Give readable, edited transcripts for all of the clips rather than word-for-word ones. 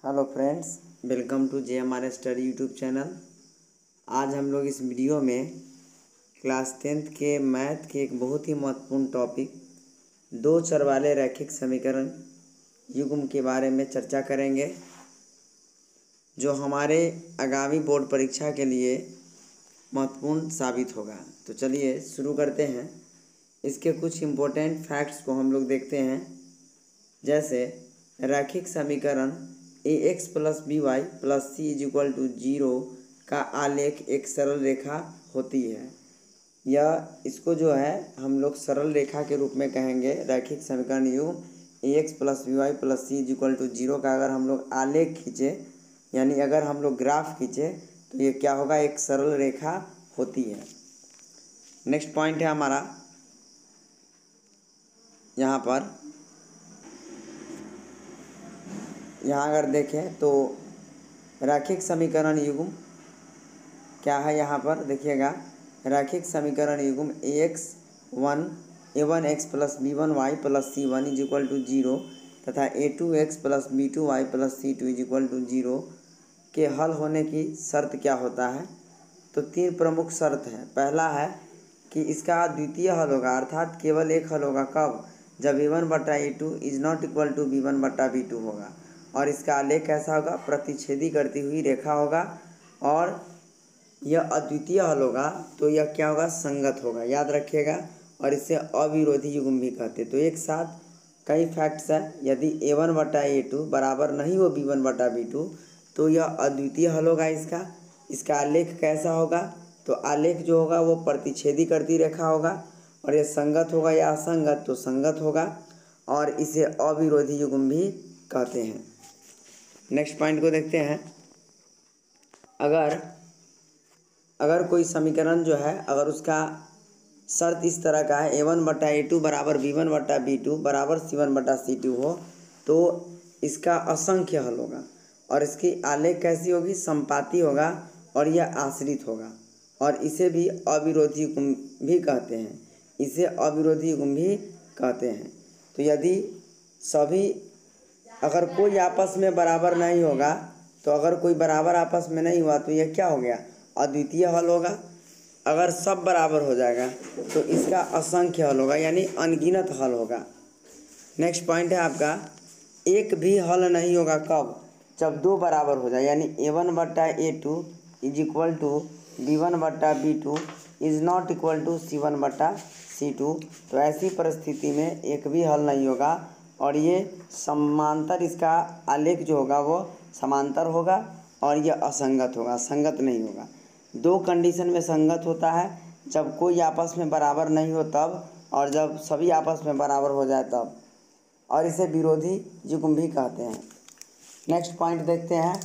Hello friends, welcome to JMR study YouTube channel. आज हम लोग इस वीडियो में क्लास 10th के मैथ के एक बहुत ही महत्वपूर्ण टॉपिक दो चर वाले रैखिक समीकरण युग्म के बारे में चर्चा करेंगे, जो हमारे आगामी बोर्ड परीक्षा के लिए महत्वपूर्ण साबित होगा। तो चलिए शुरू करते हैं। इसके कुछ इम्पोर्टेंट फैक्ट्स को हम लोग देखते हैं। जैसे रैखिक समीकरण ax plus B Y plus C is equal to 0 का आलेख एक सरल रेखा होती है। यह इसको जो है हम लोग सरल रेखा के रूप में कहेंगे। रैखिक समीकरण युग्म ax plus B Y plus C is equal to 0 का अगर हम लोग आलेख खींचे, यानी अगर हम लोग ग्राफ खींचे, तो ये क्या होगा, एक सरल रेखा होती है। नेक्स्ट पॉइंट है हमारा यहाँ अगर देखें तो रैखिक समीकरण युग्म क्या है। यहाँ पर देखिएगा, रैखिक समीकरण युग्म a1x plus b1y plus c1 is equal to 0 तथा a2x plus b2y plus c2 is equal to 0 के हल होने की शर्त क्या होता है। तो तीन प्रमुख शर्त है। पहला है कि इसका द्वितीय हल होगा, अर्थात केवल एक हल होगा। कब? जब a1/a2 is not equal to b1/b2 होगा। और इसका आलेख कैसा होगा? प्रतिच्छेदी करती हुई रेखा होगा। और यह अद्वितीय हल होगा, तो यह क्या होगा? संगत होगा, याद रखिएगा। और इसे अविरोधी युग्म भी कहते हैं। तो एक साथ कई फैक्ट्स है। यदि a1/a2 बराबर नहीं हो b1/b2 तो यह अद्वितीय हल होगा। इसका आलेख कैसा होगा? तो आलेख जो होगा वो प्रतिच्छेदी करती रेखा होगा। और यह संगत होगा या असंगत? तो संगत होगा। और इसे अविरोधी युग्म भी कहते हैं। नेक्स्ट पॉइंट को देखते हैं। अगर कोई समीकरण जो है, अगर उसका शर्त इस तरह का है, a1/a2 बराबर b1/b2 बराबर c1/c2 हो, तो इसका असंख्य हल होगा। और इसकी आलेख कैसी होगी? संपाती होगा। और यह आश्रित होगा। और इसे भी अविरोधी युग्म भी कहते हैं। तो यदि अगर कोई आपस में बराबर नहीं होगा, तो अगर कोई बराबर आपस में नहीं हुआ तो यह क्या हो गया? अद्वितीय हल होगा। अगर सब बराबर हो जाएगा तो इसका असंख्य हल होगा, यानी अनगिनत हल होगा। नेक्स्ट पॉइंट है आपका, एक भी हल नहीं होगा। कब? जब दो बराबर हो जाए, यानी a1/a2 is equal to b1/b2 is not equal to c1/c2। तो ऐसी परिस्थिति में एक भी हल नहीं होगा। और ये समांतर, इसका आलेख जो होगा वो समांतर होगा। और यह असंगत होगा, संगत नहीं होगा। दो कंडीशन में संगत होता है, जब कोई आपस में बराबर नहीं हो तब, और जब सभी आपस में बराबर हो जाए तब। और इसे विरोधी युग्म भी कहते हैं। नेक्स्ट पॉइंट देखते हैं।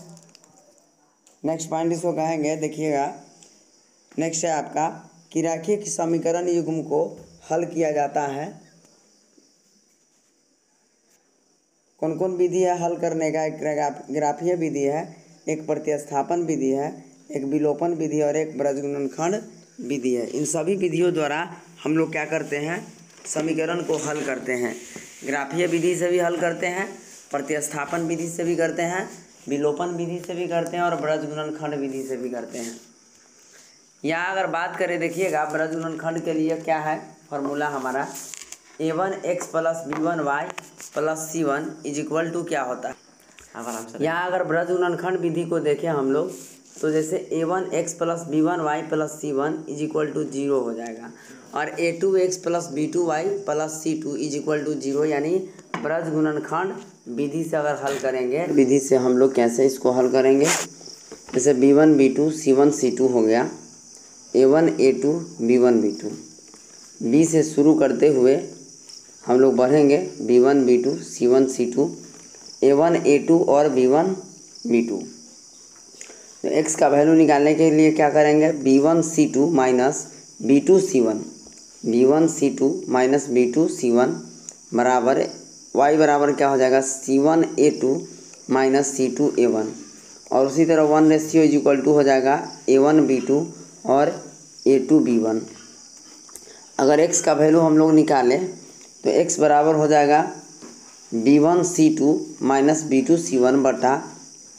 नेक्स्ट पॉइंट इसको कहेंगे, देखिएगा। नेक्स्ट है आपका कि रैखिक समीकरण युग्म को हल किया जाता है। कौन कौन विधि है हल करने का? एक ग्राफीय विधि है, एक प्रतिस्थापन विधि है, एक विलोपन विधि और एक ब्रजगुणनखंड विधि है। इन सभी विधियों द्वारा हम लोग क्या करते हैं? समीकरण को हल करते हैं। ग्राफीय विधि से भी हल करते हैं, प्रतिस्थापन विधि से भी करते हैं, विलोपन विधि से भी करते हैं और ब्रजगुणनखंड विधि से भी करते हैं। यहाँ अगर बात करें, देखिएगा, ब्रजगुणनखंड के लिए क्या है फॉर्मूला हमारा? a1x plus b1y plus c1 is equal to क्या होता है? यहाँ अगर ब्रजगुणनखंड विधि को देखें हम लोग, तो जैसे a1x plus b1y plus c1 is equal to 0 हो जाएगा। और a2x plus b2y plus c2 is equal to 0, यानी ब्रजगुणनखंड विधि से अगर हल करेंगे, विधि से हम लोग कैसे इसको हल करेंगे? जैसे b1 b2 c1 c2 हो गया, a1 a2 b1 b2, b से शुरू करते हुए हम लोग बढ़ेंगे b1 b2 c1 c2 a1 a2 और b1 b2। तो x का वैल्यू निकालने के लिए क्या करेंगे? b1 c2 minus b2 c1, b1 c2 minus b2 c1 बराबर y बराबर क्या हो जाएगा? c1 a2 minus c2 a1। और उसी तरह 1 रेशियो इज इक्वल टू हो जाएगा a1 b2 और a2 b1। अगर x का वैल्यू हम लोग निकालें तो x बराबर हो जाएगा b1 c2 minus b2 c1 बटा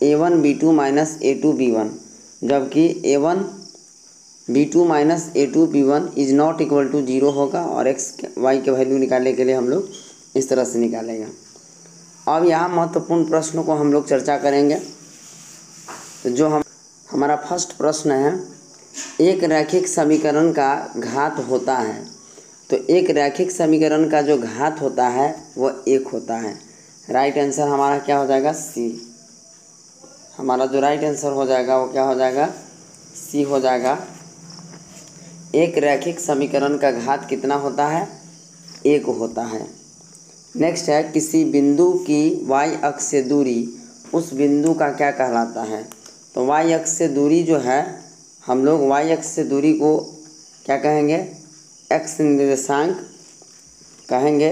A1 B2 minus A2 B1, जबकि A1 B2 minus A2 B1 is not equal to 0 होगा और x y के वैल्यू निकालने के लिए हम लोग इस तरह से निकालेंगे। अब यहाँ महत्वपूर्ण प्रश्नों को हम लोग चर्चा करेंगे। तो जो हमारा फर्स्ट प्रश्न है, एक रैखिक समीकरण का घात होता है। तो एक रैखिक समीकरण का जो घात होता है वह 1 होता है। राइट आंसर हमारा क्या हो जाएगा? सी। हमारा जो राइट आंसर हो जाएगा वो क्या हो जाएगा? सी हो जाएगा। एक रैखिक समीकरण का घात कितना होता है? 1 होता है। नेक्स्ट है, किसी बिंदु की y अक्ष से दूरी उस बिंदु का क्या कहलाता है? तो y अक्ष से दूरी जो है, हम लोग y अक्ष से दूरी को क्या कहेंगे? x निर्देशांक कहेंगे,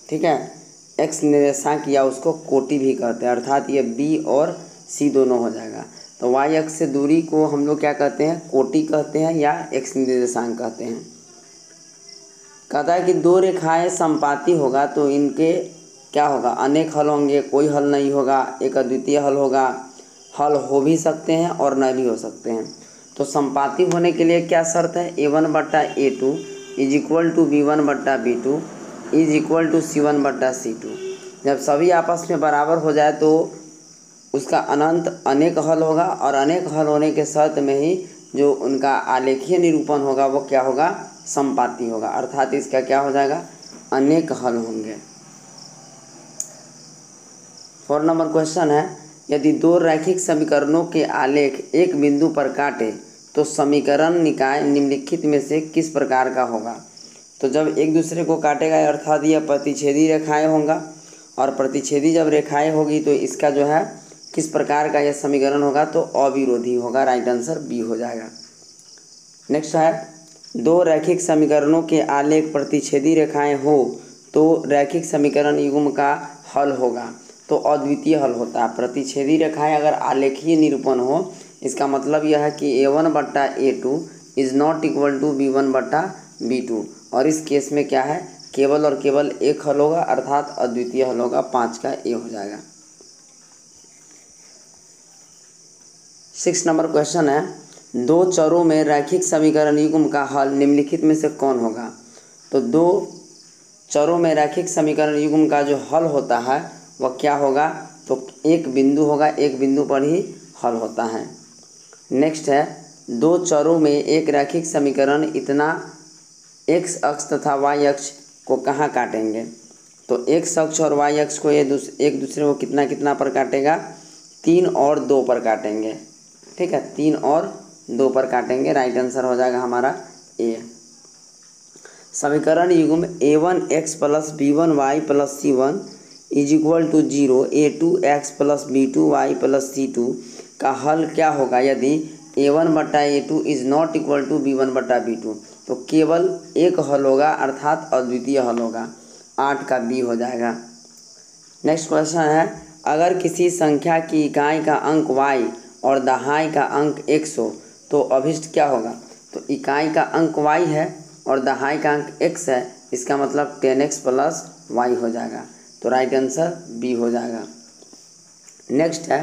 ठीक है। x निर्देशांक या उसको कोटि भी कहते हैं, अर्थात ये b और c दोनों हो जाएगा। तो y अक्ष से दूरी को हम लोग क्या कहते हैं? कोटि कहते हैं या x निर्देशांक कहते हैं। कहता है कि दो रेखाएं संपाती होगा तो इनके क्या होगा? अनेक हल होंगे, कोई हल नहीं होगा, एक अद्वितीय हल होगा। हल हो भी सकते हैं और न भी हो सकते हैं। तो संपाती होने के लिए क्या शर्त है? A1/A2 is equal to B1/B2 is equal to C1/C2। जब सभी आपस में बराबर हो जाए तो उसका अनंत अनेक हल होगा, और अनेक हल होने के शर्त में ही जो उनका आलेखीय निरूपण होगा वो क्या होगा? संपाती होगा, अर्थात इसका क्या हो जाएगा? अनेक हल होंगे। 4 नंबर क्वेश्चन है, यदि दो रैखिक समीकरणों के आलेख एक बिंदु पर काटे तो समीकरण निकाय निम्नलिखित में से किस प्रकार का होगा? तो जब एक दूसरे को काटेगा अर्थात यह प्रतिच्छेदी रेखाएं होगा, और प्रतिच्छेदी जब रेखाएं होगी तो इसका जो है किस प्रकार का यह समीकरण होगा? तो अविरोधी होगा। राइट आंसर बी हो जाएगा। नेक्स्ट है, दो रैखिक समीकरणों के आलेख प्रतिच्छेदी रेखाएं हो तो रैखिक समीकरण युग्म का हल होगा। तो अद्वितीय हल होता है। प्रतिच्छेदी रेखाएं अगर आलेखीय निरूपण हो, इसका मतलब यह है कि A1/A2 is not equal to B1/B2, और इस केस में क्या है? केवल और केवल एक हल होगा, अर्थात अद्वितीय हल होगा। 5 का ए हो जाएगा। 6 नंबर क्वेश्चन है, दो चरों में रैखिक समीकरण युग्म का हल निम्नलिखित में से कौन होगा? तो दो चरों में रैखिक समीकरण युग्म का जो हल होता है वह क्या होगा? तो एक बिंदु होगा, एक बिंदु पर ही हल होता है। नेक्स्ट है, दो चरों में एक रैखिक समीकरण इतना x अक्ष तथा y अक्ष को कहाँ काटेंगे? तो x अक्ष और y अक्ष को ये एक दूसरे को कितना कितना पर काटेगा? 3 और 2 पर काटेंगे, ठीक है। 3 और 2 पर काटेंगे। राइट आंसर हो जाएगा हमारा ए। समीकरण युग्म A1x plus B1y plus C1 is equal to 0 A2x plus B2y plus C2 का हल क्या होगा यदि A1/A2 is not equal to B1/B2? तो केवल एक हल होगा, अर्थात अद्वितीय हल होगा। 8 का बी हो जाएगा। नेक्स्ट क्वेश्चन है, अगर किसी संख्या की इकाई का अंक y और दहाई का अंक x हो तो अभिष्ट क्या होगा? तो इकाई का अंक y है और दहाई का अंक x है, इसका मतलब 10x प्लस y हो जाएगा। तो राइट आंसर बी हो जाएगा। नेक्स्ट है,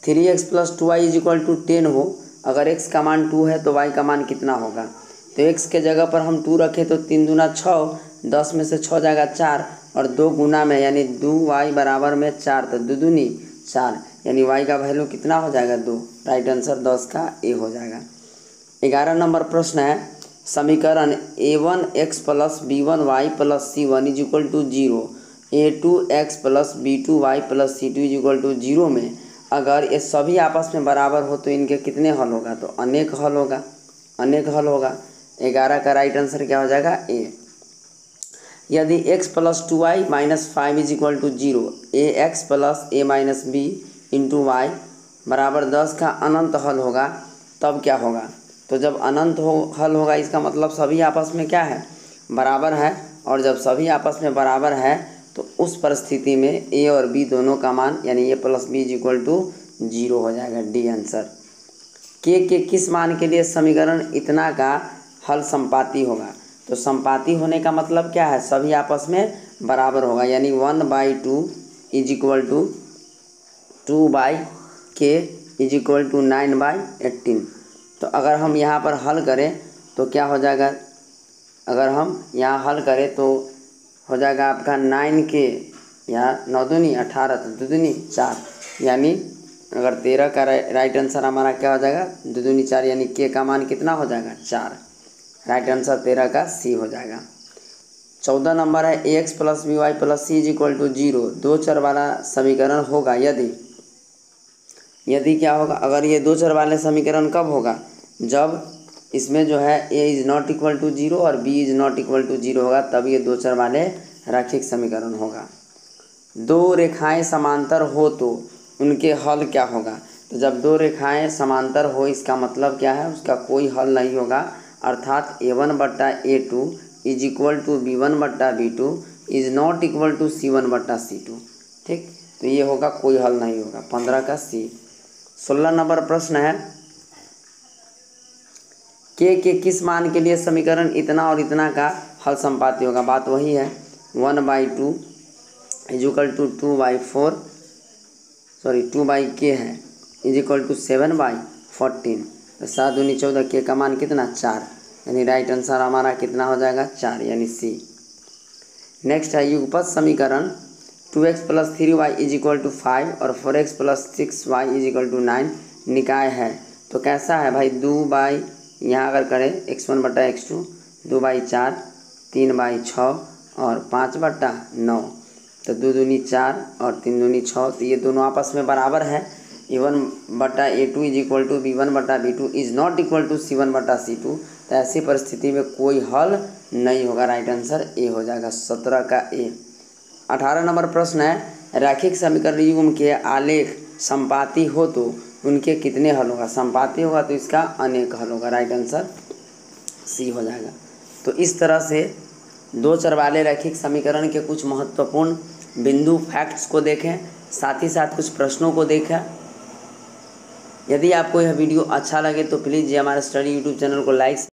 3x plus 2y is equal to 10 हो, अगर x का मान 2 है तो y का मान कितना होगा? तो x के जगह पर हम 2 रखें तो 3 दूना 6, 10 में से 6 जाएगा 4, और 2 गुना में यानी 2y बराबर में 4, तो 2 दूनी 4, यानी y का वैल्यू कितना हो जाएगा? 2। राइट आंसर 10 का ए हो जाएगा। 11 नंबर प्रश्न है, समीकरण A1x plus B1y plus C1 is equal to 0 A2x plus B2y plus C2 is equal to 0 में अगर ये सभी आपस में बराबर हो तो इनके कितने हल होगा? तो अनेक हल होगा, अनेक हल होगा। 11 का राइट आंसर क्या हो जाएगा? ए। यदि x plus 2y minus 5 is equal to 0 ax plus a minus B into Y बराबर 10 का अनंत हल होगा, तब क्या होगा? तो जब अनंत हल होगा इसका मतलब सभी आपस में क्या है? बराबर है, और जब सभी आपस में बराबर है तो उस परिस्थिति में a और b दोनों का मान यानी a plus B is equal to 0 हो जाएगा। D answer. के किस मान के लिए समीकरण इतना का हल संपाती होगा? तो संपाती होने का मतलब क्या है? सभी आपस में बराबर होगा, यानी 1/2 इज इक्वल टू 2/, के इज इक्वल टू 9/18। तो अगर हम यहाँ पर हल करें तो क्या हो जाएगा, अगर हम यहाँ हल करें तो हो जाएगा आपका 9k या 9 दूनी 18 तो 2 दूनी 4, यानी अगर 13 का राइट आंसर हमारा क्या हो जाएगा 2 दूनी 4, यानी k का मान कितना हो जाएगा 4। राइट आंसर 13 का सी हो जाएगा। 14 नंबर है ax + by + c = 0 दो चर वाला समीकरण होगा यदि क्या होगा, अगर ये दो चर वाले समीकरण कब होगा, जब इसमें जो है a is not equal to 0 और b is not equal to 0 होगा, तब ये दो चर वाले रैखिक समीकरण होगा। दो रेखाएं समांतर हो तो उनके हल क्या होगा, तो जब दो रेखाएं समांतर हो इसका मतलब क्या है, उसका कोई हल नहीं होगा, अर्थात a1/a2 is equal to b1/b2 is not equal to c1/c2। ठीक, तो ये होगा कोई हल नहीं होगा, 15 का सी। 16 नंबर प्रश्न है के किस मान के लिए समीकरण इतना और इतना का हल संपाती होगा। बात वही है 1/2 is equal to 2/4 sorry 2/k है इज इक्वल टू 7/14। तो 7 दूनी 14, के का मान कितना 4, यानी राइट आंसर हमारा कितना हो जाएगा 4, यानी सी। नेक्स्ट है युगपत समीकरण 2x + 3y is equal to 5 और 4x + 6y is equal to 9 निकाय है। तो कैसा है भाई, 2 यहाँ अगर करें x1/x2 2/4 3/6 और 5/9, तो 2 दूनी 4 और 3 दूनी 6, तो ये दोनों आपस में बराबर है। a1/a2 is equal to b1/b2 is not equal to c1/c2। तो ऐसी परिस्थिति में कोई हल नहीं होगा, राइट आंसर ए हो जाएगा, 17 का ए। 18 नंबर प्रश्न है रैखिक समीकरण युग्म के आलेख संपाती हो तो उनके कितने हल होगा। संपाती होगा तो इसका अनेक हल होगा, राइट आंसर सी हो जाएगा। तो इस तरह से दो चर वाले रैखिक समीकरण के कुछ महत्वपूर्ण बिंदु फैक्ट्स को देखें, साथ ही साथ कुछ प्रश्नों को देखें। यदि आपको यह वीडियो अच्छा लगे तो प्लीज़ हमारे स्टडी यूट्यूब चैनल को लाइक